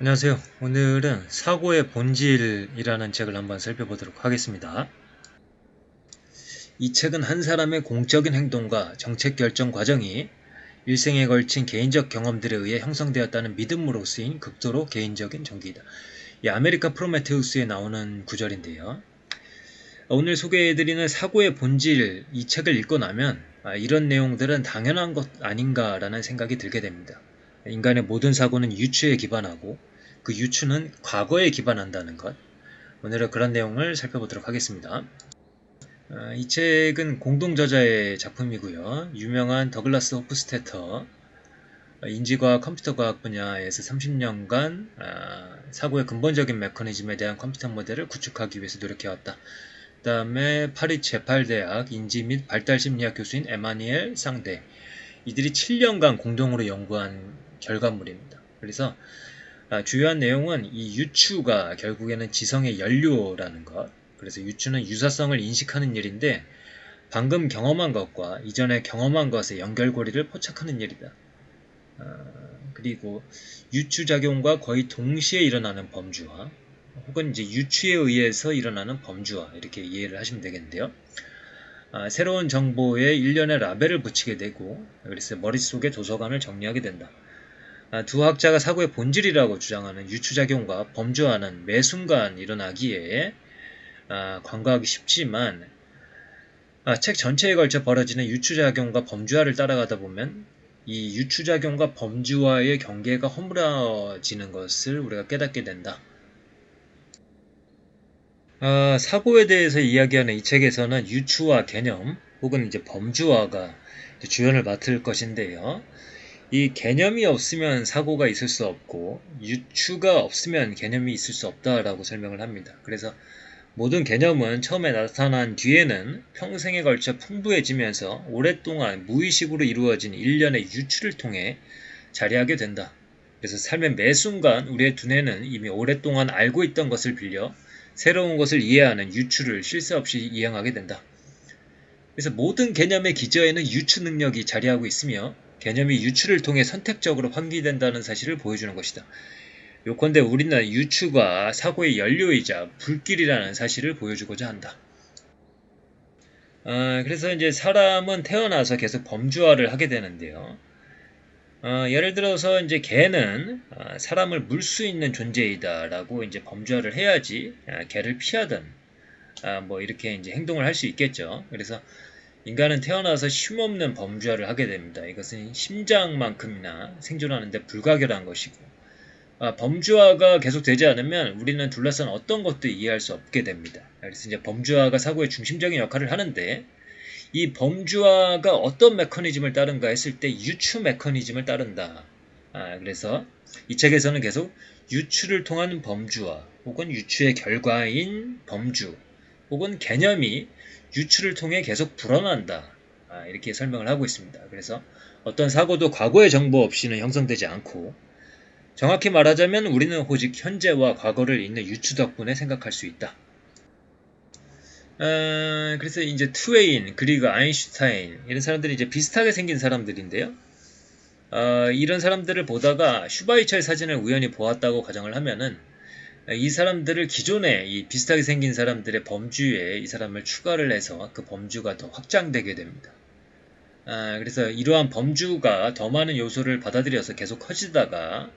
안녕하세요. 오늘은 사고의 본질이라는 책을 한번 살펴보도록 하겠습니다. 이 책은 한 사람의 공적인 행동과 정책 결정 과정이 일생에 걸친 개인적 경험들에 의해 형성되었다는 믿음으로 쓰인 극도로 개인적인 전기이다. 이 아메리카 프로메테우스에 나오는 구절인데요. 오늘 소개해드리는 사고의 본질 이 책을 읽고 나면 이런 내용들은 당연한 것 아닌가라는 생각이 들게 됩니다. 인간의 모든 사고는 유추에 기반하고 그 유추는 과거에 기반한다는 것. 오늘은 그런 내용을 살펴보도록 하겠습니다. 이 책은 공동저자의 작품이고요. 유명한 더글라스 호프스테터, 인지과학 컴퓨터과학 분야에서 30년간 사고의 근본적인 메커니즘에 대한 컴퓨터 모델을 구축하기 위해서 노력해왔다. 그 다음에 파리 제8대학 인지 및 발달심리학 교수인 에마니엘 쌍대, 이들이 7년간 공동으로 연구한 결과물입니다. 그래서 주요한 내용은 이 유추가 결국에는 지성의 연료라는 것. 그래서 유추는 유사성을 인식하는 일인데 방금 경험한 것과 이전에 경험한 것의 연결고리를 포착하는 일이다. 그리고 유추작용과 거의 동시에 일어나는 범주화 혹은 이제 유추에 의해서 일어나는 범주화 이렇게 이해를 하시면 되겠는데요. 새로운 정보에 일련의 라벨을 붙이게 되고 그래서 머릿속에 도서관을 정리하게 된다. 두 학자가 사고의 본질이라고 주장하는 유추작용과 범주화는 매 순간 일어나기에 관과하기 쉽지만 책 전체에 걸쳐 벌어지는 유추작용과 범주화를 따라가다 보면 이 유추작용과 범주화의 경계가 허물어지는 것을 우리가 깨닫게 된다. 사고에 대해서 이야기하는 이 책에서는 유추와 개념 혹은 이제 범주화가 주연을 맡을 것인데요. 이 개념이 없으면 사고가 있을 수 없고 유추가 없으면 개념이 있을 수 없다라고 설명을 합니다. 그래서 모든 개념은 처음에 나타난 뒤에는 평생에 걸쳐 풍부해지면서 오랫동안 무의식으로 이루어진 일련의 유추를 통해 자리하게 된다. 그래서 삶의 매 순간 우리의 두뇌는 이미 오랫동안 알고 있던 것을 빌려 새로운 것을 이해하는 유추를 쉴 새 없이 이행하게 된다. 그래서 모든 개념의 기저에는 유추 능력이 자리하고 있으며 개념이 유추를 통해 선택적으로 환기된다는 사실을 보여주는 것이다. 요컨대 우리는 유추가 사고의 연료이자 불길이라는 사실을 보여주고자 한다. 그래서 이제 사람은 태어나서 계속 범주화를 하게 되는데요. 예를 들어서 이제 개는 사람을 물 수 있는 존재이다라고 이제 범주화를 해야지 개를 피하든 뭐 이렇게 이제 행동을 할 수 있겠죠. 그래서 인간은 태어나서 쉼없는 범주화를 하게 됩니다. 이것은 심장만큼이나 생존하는 데 불가결한 것이고 범주화가 계속되지 않으면 우리는 둘러싼 어떤 것도 이해할 수 없게 됩니다. 그래서 이제 범주화가 사고의 중심적인 역할을 하는데 이 범주화가 어떤 메커니즘을 따른가 했을 때 유추 메커니즘을 따른다. 그래서 이 책에서는 계속 유추를 통한 범주화 혹은 유추의 결과인 범주 혹은 개념이 유추를 통해 계속 불어난다. 이렇게 설명을 하고 있습니다. 그래서 어떤 사고도 과거의 정보 없이는 형성되지 않고 정확히 말하자면 우리는 오직 현재와 과거를 있는 유추 덕분에 생각할 수 있다. 그래서 이제 트웨인 그리고 아인슈타인 이런 사람들이 이제 비슷하게 생긴 사람들인데요. 이런 사람들을 보다가 슈바이처의 사진을 우연히 보았다고 가정을 하면은 이 사람들을 기존에 이 비슷하게 생긴 사람들의 범주에 이 사람을 추가를 해서 그 범주가 더 확장되게 됩니다. 그래서 이러한 범주가 더 많은 요소를 받아들여서 계속 커지다가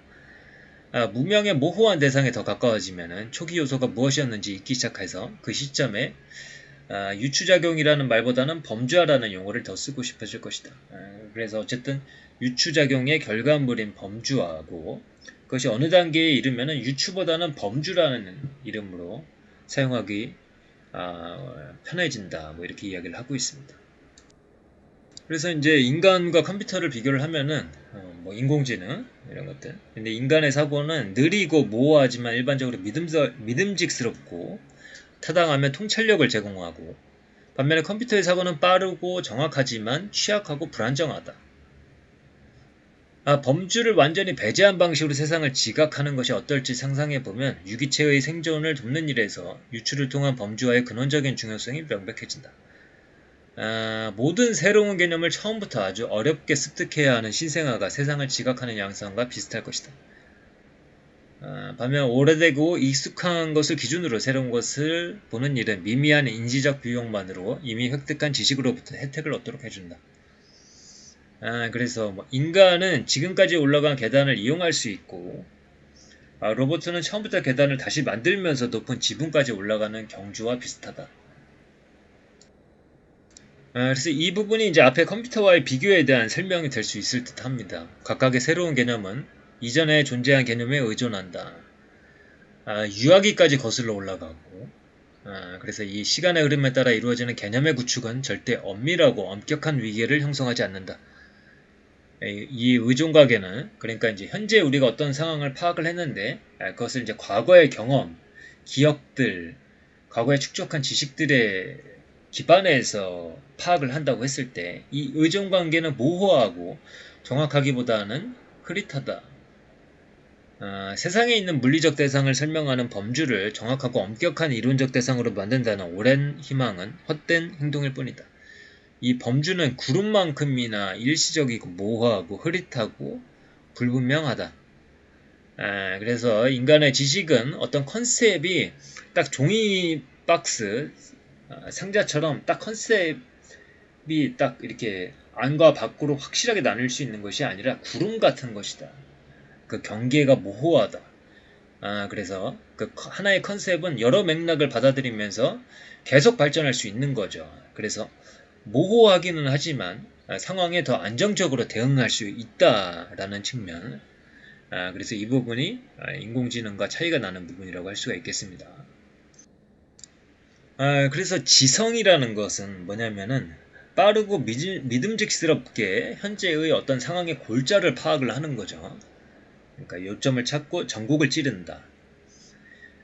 무명의 모호한 대상에 더 가까워지면은 초기 요소가 무엇이었는지 잊기 시작해서 그 시점에 유추작용이라는 말보다는 범주화라는 용어를 더 쓰고 싶어질 것이다. 그래서 어쨌든 유추작용의 결과물인 범주화고 그것이 어느 단계에 이르면은 유추보다는 범주라는 이름으로 사용하기 편해진다. 뭐 이렇게 이야기를 하고 있습니다. 그래서 이제 인간과 컴퓨터를 비교를 하면은 뭐 인공지능 이런 것들. 근데 인간의 사고는 느리고 모호하지만 일반적으로 믿음직스럽고 타당하면 통찰력을 제공하고 반면에 컴퓨터의 사고는 빠르고 정확하지만 취약하고 불안정하다. 범주를 완전히 배제한 방식으로 세상을 지각하는 것이 어떨지 상상해보면 유기체의 생존을 돕는 일에서 유추를 통한 범주와의 근원적인 중요성이 명백해진다. 모든 새로운 개념을 처음부터 아주 어렵게 습득해야 하는 신생아가 세상을 지각하는 양상과 비슷할 것이다. 반면 오래되고 익숙한 것을 기준으로 새로운 것을 보는 일은 미미한 인지적 비용만으로 이미 획득한 지식으로부터 혜택을 얻도록 해준다. 그래서 뭐 인간은 지금까지 올라간 계단을 이용할 수 있고 로봇은 처음부터 계단을 다시 만들면서 높은 지붕까지 올라가는 경주와 비슷하다. 그래서 이 부분이 이제 앞에 컴퓨터와의 비교에 대한 설명이 될 수 있을 듯 합니다. 각각의 새로운 개념은 이전에 존재한 개념에 의존한다. 유아기까지 거슬러 올라가고, 그래서 이 시간의 흐름에 따라 이루어지는 개념의 구축은 절대 엄밀하고 엄격한 위계를 형성하지 않는다. 이 의존관계는 그러니까 이제 현재 우리가 어떤 상황을 파악을 했는데 그것을 이제 과거의 경험, 기억들, 과거에 축적한 지식들의 기반에서 파악을 한다고 했을 때 이 의존관계는 모호하고 정확하기보다는 흐릿하다. 세상에 있는 물리적 대상을 설명하는 범주를 정확하고 엄격한 이론적 대상으로 만든다는 오랜 희망은 헛된 행동일 뿐이다. 이 범주는 구름만큼이나 일시적이고 모호하고 흐릿하고 불분명하다. 그래서 인간의 지식은 어떤 컨셉이 딱 종이 박스 상자처럼 딱 컨셉이 딱 이렇게 안과 밖으로 확실하게 나눌 수 있는 것이 아니라 구름 같은 것이다. 그 경계가 모호하다. 그래서 그 하나의 컨셉은 여러 맥락을 받아들이면서 계속 발전할 수 있는 거죠. 그래서 모호하기는 하지만 상황에 더 안정적으로 대응할 수 있다라는 측면. 그래서 이 부분이 인공지능과 차이가 나는 부분이라고 할 수가 있겠습니다. 그래서 지성이라는 것은 뭐냐면은 빠르고 믿음직스럽게 현재의 어떤 상황의 골자를 파악을 하는 거죠. 그러니까 요점을 찾고 전곡을 찌른다.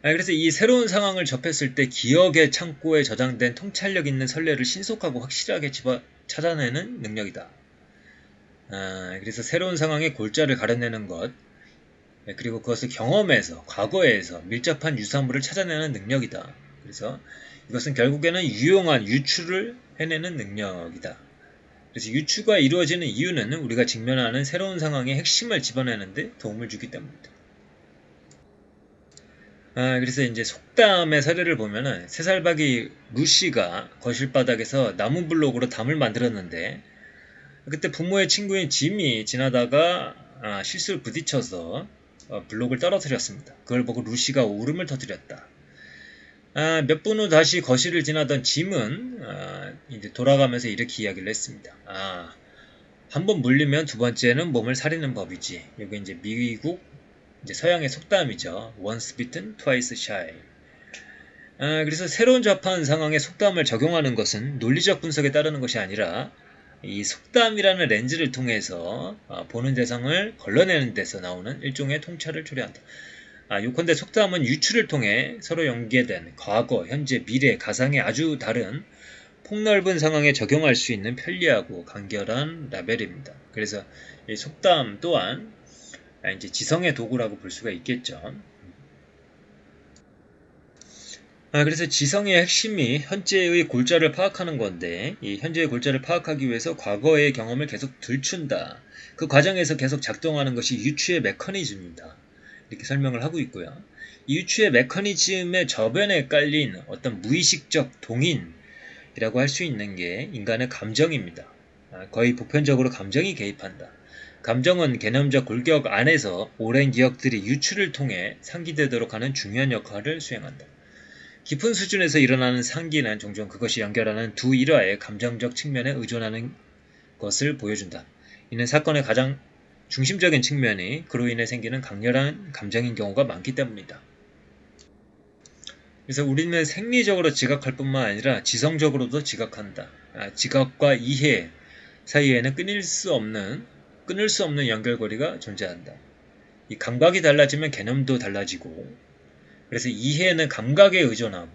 그래서 이 새로운 상황을 접했을 때 기억의 창고에 저장된 통찰력 있는 선례를 신속하고 확실하게 찾아내는 능력이다. 그래서 새로운 상황의 골자를 가려내는 것, 그리고 그것을 경험에서, 과거에서 밀접한 유사물을 찾아내는 능력이다. 그래서 이것은 결국에는 유용한 유추를 해내는 능력이다. 그래서 유추가 이루어지는 이유는 우리가 직면하는 새로운 상황의 핵심을 집어내는 데 도움을 주기 때문이다. 그래서 이제 속담의 사례를 보면은 3살박이 루시가 거실 바닥에서 나무 블록으로 담을 만들었는데 그때 부모의 친구인 짐이 지나다가 실수를 부딪혀서 블록을 떨어뜨렸습니다. 그걸 보고 루시가 울음을 터뜨렸다. 몇 분 후 다시 거실을 지나던 짐은 이제 돌아가면서 이렇게 이야기를 했습니다. 한번 물리면 두 번째는 몸을 사리는 법이지. 이게 이제 미국 이제 서양의 속담이죠. Once bitten, twice shy. 그래서 새로운 접한 상황에 속담을 적용하는 것은 논리적 분석에 따르는 것이 아니라 이 속담이라는 렌즈를 통해서 보는 대상을 걸러내는 데서 나오는 일종의 통찰을 초래한다. 요컨대 속담은 유추를 통해 서로 연계된 과거, 현재, 미래, 가상의 아주 다른 폭넓은 상황에 적용할 수 있는 편리하고 간결한 라벨입니다. 그래서 이 속담 또한 이제 지성의 도구라고 볼 수가 있겠죠. 그래서 지성의 핵심이 현재의 골자를 파악하는 건데 이 현재의 골자를 파악하기 위해서 과거의 경험을 계속 들춘다. 그 과정에서 계속 작동하는 것이 유추의 메커니즘입니다. 이렇게 설명을 하고 있고요. 이 유추의 메커니즘의 저변에 깔린 어떤 무의식적 동인이라고 할 수 있는 게 인간의 감정입니다. 거의 보편적으로 감정이 개입한다. 감정은 개념적 골격 안에서 오랜 기억들이 유추를 통해 상기되도록 하는 중요한 역할을 수행한다. 깊은 수준에서 일어나는 상기는 종종 그것이 연결하는 두 일화의 감정적 측면에 의존하는 것을 보여준다. 이는 사건의 가장 중심적인 측면이 그로 인해 생기는 강렬한 감정인 경우가 많기 때문이다. 그래서 우리는 생리적으로 지각할 뿐만 아니라 지성적으로도 지각한다. 지각과 이해 사이에는 끊을 수 없는 연결고리가 존재한다. 이 감각이 달라지면 개념도 달라지고 그래서 이해는 감각에 의존하고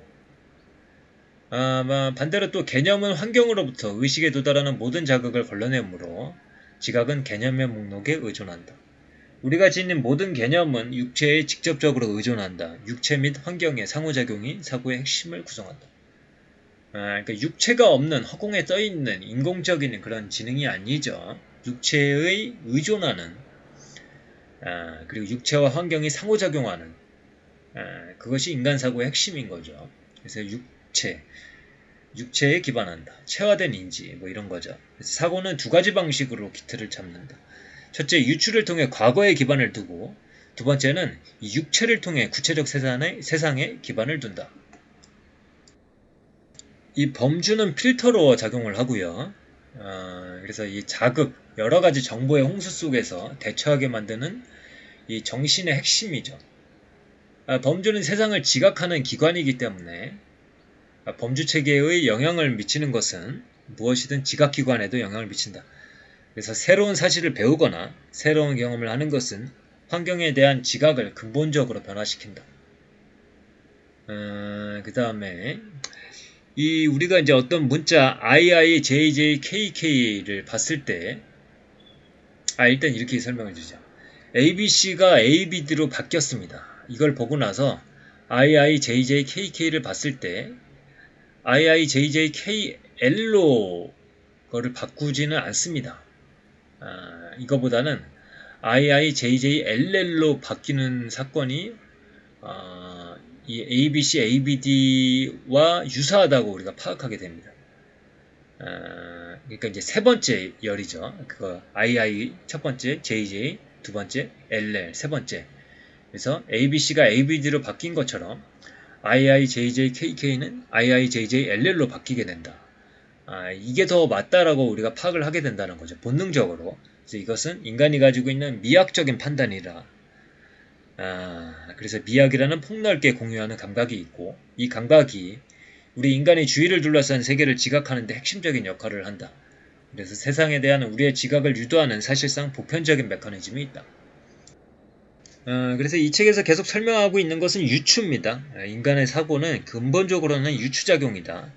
반대로 또 개념은 환경으로부터 의식에 도달하는 모든 자극을 걸러내므로 지각은 개념의 목록에 의존한다. 우리가 지닌 모든 개념은 육체에 직접적으로 의존한다. 육체 및 환경의 상호작용이 사고의 핵심을 구성한다. 그러니까 육체가 없는 허공에 떠있는 인공적인 그런 지능이 아니죠. 육체의 의존하는 그리고 육체와 환경이 상호작용하는 그것이 인간 사고의 핵심인 거죠. 그래서 육체에 기반한다. 체화된 인지 뭐 이런 거죠. 그래서 사고는 두 가지 방식으로 기틀을 잡는다. 첫째, 유추를 통해 과거에 기반을 두고 두 번째는 이 육체를 통해 구체적 세상에 기반을 둔다. 이 범주는 필터로 작용을 하고요. 그래서 이 자극, 여러 가지 정보의 홍수 속에서 대처하게 만드는 이 정신의 핵심이죠. 범주는 세상을 지각하는 기관이기 때문에 범주 체계의 영향을 미치는 것은 무엇이든 지각기관에도 영향을 미친다. 그래서 새로운 사실을 배우거나 새로운 경험을 하는 것은 환경에 대한 지각을 근본적으로 변화시킨다. 그 다음에 우리가 이제 어떤 문자 IIJJKK를 봤을 때 일단 이렇게 설명해 주죠. ABC가 ABD로 바뀌었습니다. 이걸 보고 나서 IIJJKK를 봤을 때 IIJJKL로 그거를 바꾸지는 않습니다. 이거보다는 IIJJLL로 바뀌는 사건이 이 ABC, ABD와 유사하다고 우리가 파악하게 됩니다. 그러니까 이제 세 번째 열이죠. 그거 II 첫 번째, JJ 두 번째, LL 세 번째. 그래서 ABC가 ABD로 바뀐 것처럼 IIJJKK는 IIJJLL로 바뀌게 된다. 이게 더 맞다라고 우리가 파악을 하게 된다는 거죠. 본능적으로. 그래서 이것은 인간이 가지고 있는 미학적인 판단이라. 그래서 미학이라는 폭넓게 공유하는 감각이 있고 이 감각이 우리 인간의 주위를 둘러싼 세계를 지각하는 데 핵심적인 역할을 한다. 그래서 세상에 대한 우리의 지각을 유도하는 사실상 보편적인 메커니즘이 있다. 그래서 이 책에서 계속 설명하고 있는 것은 유추입니다. 인간의 사고는 근본적으로는 유추작용이다.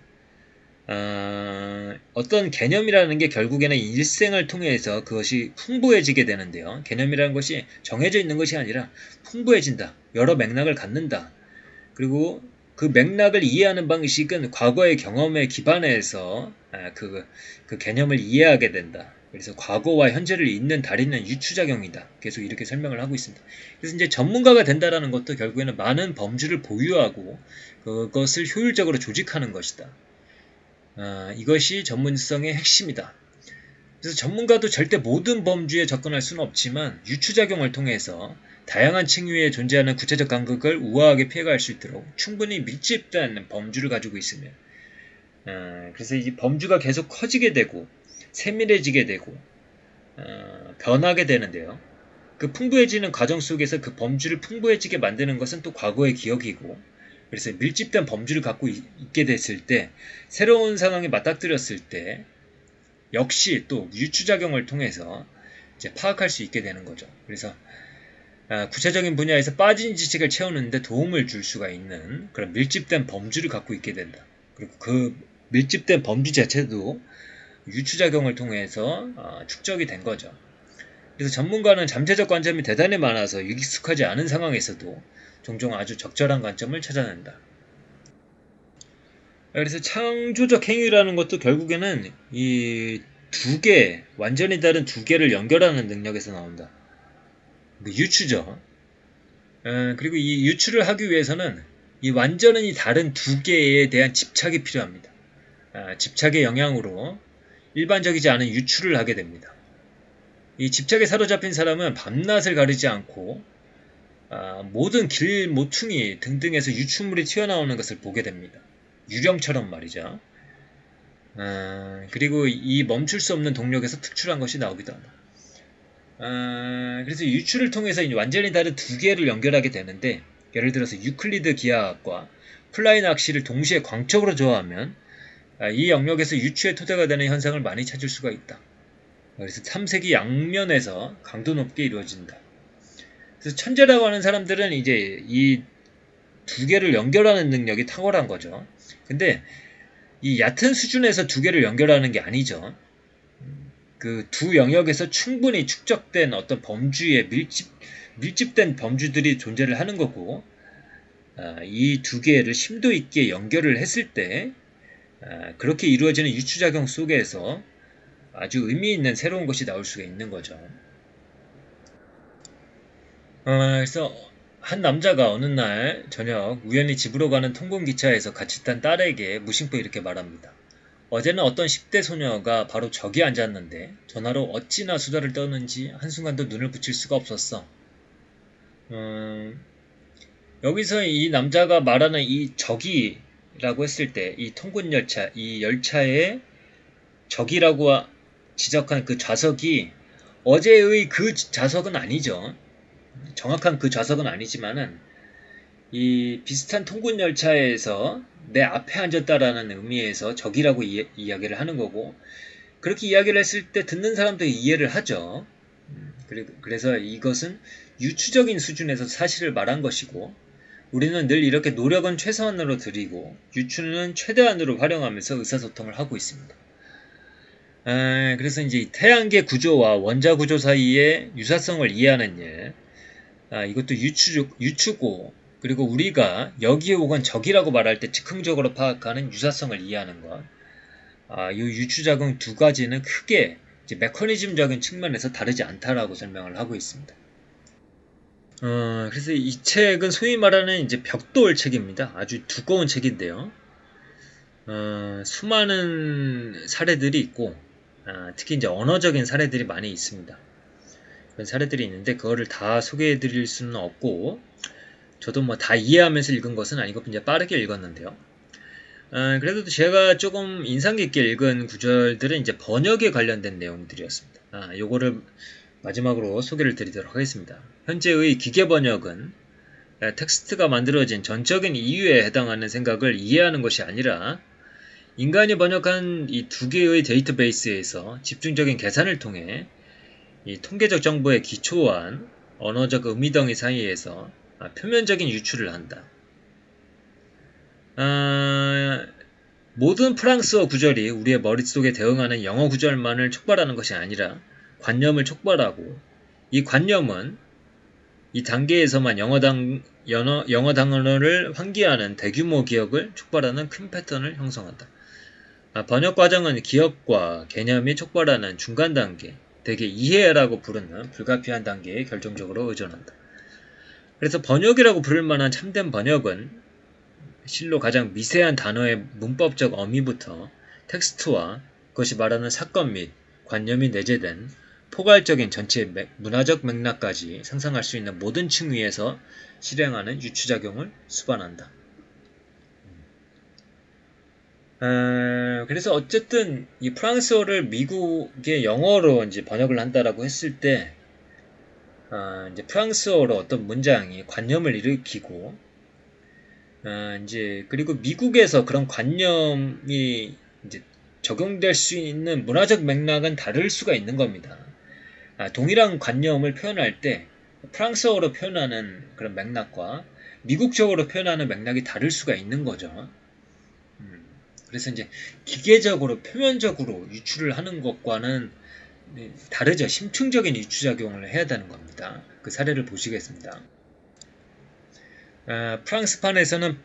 어떤 개념이라는 게 결국에는 일생을 통해서 그것이 풍부해지게 되는데요. 개념이라는 것이 정해져 있는 것이 아니라 풍부해진다. 여러 맥락을 갖는다. 그리고 그 맥락을 이해하는 방식은 과거의 경험에 기반해서 그 개념을 이해하게 된다. 그래서 과거와 현재를 잇는 다리는 유추작용이다. 계속 이렇게 설명을 하고 있습니다. 그래서 이제 전문가가 된다라는 것도 결국에는 많은 범주를 보유하고 그것을 효율적으로 조직하는 것이다. 이것이 전문성의 핵심이다. 그래서 전문가도 절대 모든 범주에 접근할 수는 없지만 유추작용을 통해서 다양한 층위에 존재하는 구체적 간극을 우아하게 피해갈 수 있도록 충분히 밀집된 범주를 가지고 있으며 그래서 이 범주가 계속 커지게 되고 세밀해지게 되고 변하게 되는데요. 그 풍부해지는 과정 속에서 그 범주를 풍부해지게 만드는 것은 또 과거의 기억이고 그래서 밀집된 범주를 갖고 있게 됐을 때 새로운 상황에 맞닥뜨렸을 때 역시 또 유추작용을 통해서 이제 파악할 수 있게 되는 거죠. 그래서 구체적인 분야에서 빠진 지식을 채우는데 도움을 줄 수가 있는 그런 밀집된 범주를 갖고 있게 된다. 그리고 그 밀집된 범주 자체도 유추작용을 통해서 축적이 된 거죠. 그래서 전문가는 잠재적 관점이 대단히 많아서 익숙하지 않은 상황에서도 종종 아주 적절한 관점을 찾아낸다. 그래서 창조적 행위라는 것도 결국에는 이 완전히 다른 두 개를 연결하는 능력에서 나온다. 유추죠. 그리고 이 유추를 하기 위해서는 이 완전히 다른 두 개에 대한 집착이 필요합니다. 집착의 영향으로 일반적이지 않은 유추를 하게 됩니다. 이 집착에 사로잡힌 사람은 밤낮을 가리지 않고 모든 길 모퉁이 등등에서 유추물이 튀어나오는 것을 보게 됩니다. 유령처럼 말이죠. 그리고 이 멈출 수 없는 동력에서 특출한 것이 나오기도 한다. 그래서 유추를 통해서 완전히 다른 두 개를 연결하게 되는데 예를 들어서 유클리드 기하학과 플라이 낚시를 동시에 광적으로 좋아하면 이 영역에서 유추의 토대가 되는 현상을 많이 찾을 수가 있다. 그래서 탐색이 양면에서 강도 높게 이루어진다. 그래서 천재라고 하는 사람들은 이제 이 두 개를 연결하는 능력이 탁월한 거죠. 근데 이 얕은 수준에서 두 개를 연결하는 게 아니죠. 그 두 영역에서 충분히 축적된 어떤 범주의 밀집된 범주들이 존재를 하는 거고 이 두 개를 심도 있게 연결을 했을 때 그렇게 이루어지는 유추작용 속에서 아주 의미 있는 새로운 것이 나올 수가 있는 거죠. 그래서 한 남자가 어느 날 저녁 우연히 집으로 가는 통근기차에서 같이 탄 딸에게 무심코 이렇게 말합니다. 어제는 어떤 10대 소녀가 바로 저기 앉았는데 전화로 어찌나 수다를 떠는지 한순간도 눈을 붙일 수가 없었어. 음, 여기서 이 남자가 말하는 이 저기라고 했을 때 이 통근열차, 이 열차의 적이라고 지적한 그 좌석이 어제의 그 좌석은 아니죠. 정확한 그 좌석은 아니지만은 이 비슷한 통근 열차에서 내 앞에 앉았다라는 의미에서 적이라고 이야기를 하는 거고, 그렇게 이야기를 했을 때 듣는 사람도 이해를 하죠. 그래서 이것은 유추적인 수준에서 사실을 말한 것이고, 우리는 늘 이렇게 노력은 최소한으로 들이고 유추는 최대한으로 활용하면서 의사소통을 하고 있습니다. 그래서 이제 태양계 구조와 원자 구조 사이의 유사성을 이해하는 일, 이것도 유추고, 그리고 우리가 여기 혹은 저기라고 말할 때 즉흥적으로 파악하는 유사성을 이해하는 것, 이 유추작용 두 가지는 크게 이제 메커니즘적인 측면에서 다르지 않다라고 설명을 하고 있습니다. 그래서 이 책은 소위 말하는 이제 벽돌 책입니다. 아주 두꺼운 책인데요. 수많은 사례들이 있고, 특히 이제 언어적인 사례들이 많이 있습니다. 그런 사례들이 있는데 그거를 다 소개해 드릴 수는 없고, 저도 뭐 다 이해하면서 읽은 것은 아니고 이제 빠르게 읽었는데요. 그래도 제가 조금 인상 깊게 읽은 구절들은 이제 번역에 관련된 내용들이었습니다. 요거를 마지막으로 소개를 드리도록 하겠습니다. 현재의 기계 번역은 텍스트가 만들어진 전적인 이유에 해당하는 생각을 이해하는 것이 아니라 인간이 번역한 이 두 개의 데이터베이스에서 집중적인 계산을 통해 이 통계적 정보에 기초한 언어적 의미 등의 사이에서 표면적인 유추를 한다. 모든 프랑스어 구절이 우리의 머릿속에 대응하는 영어 구절만을 촉발하는 것이 아니라 관념을 촉발하고, 이 관념은 이 단계에서만 영어 단어를 환기하는 대규모 기억을 촉발하는 큰 패턴을 형성한다. 번역 과정은 기억과 개념이 촉발하는 중간 단계, 대개 이해라고 부르는 불가피한 단계에 결정적으로 의존한다. 그래서 번역이라고 부를 만한 참된 번역은 실로 가장 미세한 단어의 문법적 어미부터 텍스트와 그것이 말하는 사건 및 관념이 내재된 포괄적인 전체 문화적 맥락까지 상상할 수 있는 모든 층위에서 실행하는 유추작용을 수반한다. 그래서 어쨌든 이 프랑스어를 미국의 영어로 이제 번역을 한다라고 했을 때, 이제 프랑스어로 어떤 문장이 관념을 일으키고, 이제 그리고 미국에서 그런 관념이 이제 적용될 수 있는 문화적 맥락은 다를 수가 있는 겁니다. 동일한 관념을 표현할 때 프랑스어로 표현하는 그런 맥락과 미국적으로 표현하는 맥락이 다를 수가 있는 거죠. 그래서 이제 기계적으로 표면적으로 유추를 하는 것과는 다르죠. 심층적인 유추작용을 해야 되는 겁니다. 그 사례를 보시겠습니다. 프랑스판에서는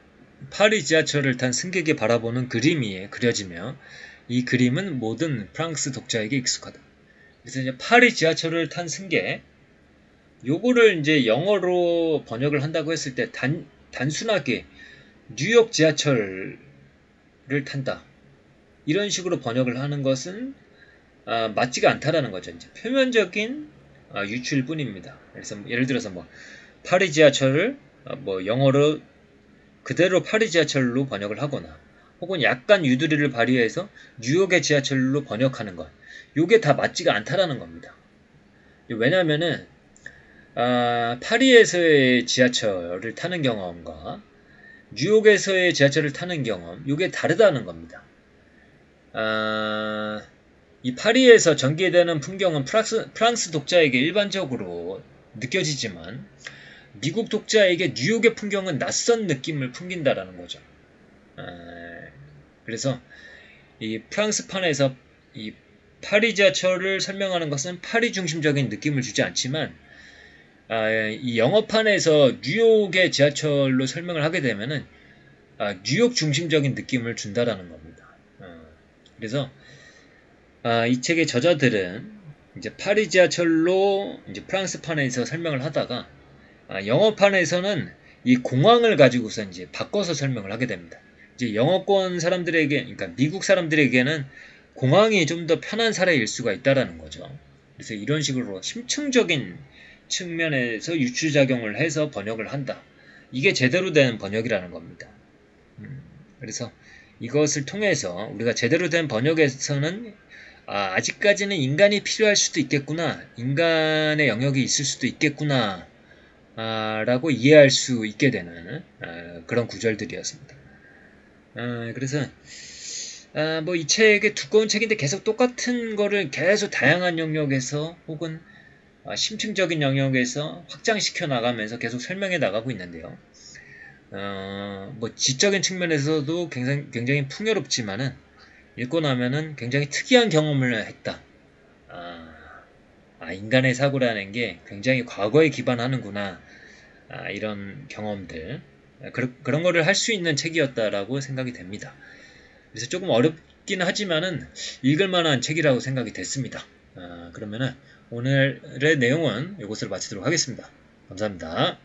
파리 지하철을 탄 승객이 바라보는 그림이 그려지며 이 그림은 모든 프랑스 독자에게 익숙하다. 그래서 이제 파리 지하철을 탄 승객, 요거를 이제 영어로 번역을 한다고 했을 때 단순하게 뉴욕 지하철을 탄다, 이런 식으로 번역을 하는 것은 맞지가 않다라는 거죠. 이제 표면적인 유추일 뿐입니다. 그래서 예를 들어서 뭐 파리 지하철을 뭐 영어로 그대로 파리 지하철로 번역을 하거나, 혹은 약간 유두리를 발휘해서 뉴욕의 지하철로 번역하는 것, 요게 다 맞지가 않다라는 겁니다. 왜냐면은 파리에서의 지하철을 타는 경험과 뉴욕에서의 지하철을 타는 경험, 요게 다르다는 겁니다. 이 파리에서 전개되는 풍경은 프랑스 독자에게 일반적으로 느껴지지만 미국 독자에게 뉴욕의 풍경은 낯선 느낌을 풍긴다라는 거죠. 그래서 이 프랑스판에서 이 파리 지하철을 설명하는 것은 파리 중심적인 느낌을 주지 않지만, 이 영어판에서 뉴욕의 지하철로 설명을 하게 되면은 뉴욕 중심적인 느낌을 준다라는 겁니다. 그래서 이 책의 저자들은 이제 파리 지하철로 이제 프랑스판에서 설명을 하다가 영어판에서는 이 공황을 가지고서 이제 바꿔서 설명을 하게 됩니다. 이제 영어권 사람들에게, 그러니까 미국 사람들에게는 공황이 좀 더 편한 사례일 수가 있다라는 거죠. 그래서 이런 식으로 심층적인 측면에서 유추작용을 해서 번역을 한다. 이게 제대로 된 번역이라는 겁니다. 그래서 이것을 통해서 우리가 제대로 된 번역에서는 아직까지는 인간이 필요할 수도 있겠구나, 인간의 영역이 있을 수도 있겠구나 라고 이해할 수 있게 되는 그런 구절들이었습니다. 그래서 뭐 이 책의 두꺼운 책인데 계속 똑같은 거를 계속 다양한 영역에서 혹은 심층적인 영역에서 확장시켜 나가면서 계속 설명해 나가고 있는데요. 뭐 지적인 측면에서도 굉장히 풍요롭지만은 읽고 나면은 굉장히 특이한 경험을 했다. 인간의 사고라는 게 굉장히 과거에 기반하는구나. 이런 경험들, 그런 거를 할 수 있는 책이었다라고 생각이 됩니다. 그래서 조금 어렵긴 하지만은 읽을 만한 책이라고 생각이 됐습니다. 그러면은 오늘의 내용은 이것으로 마치도록 하겠습니다. 감사합니다.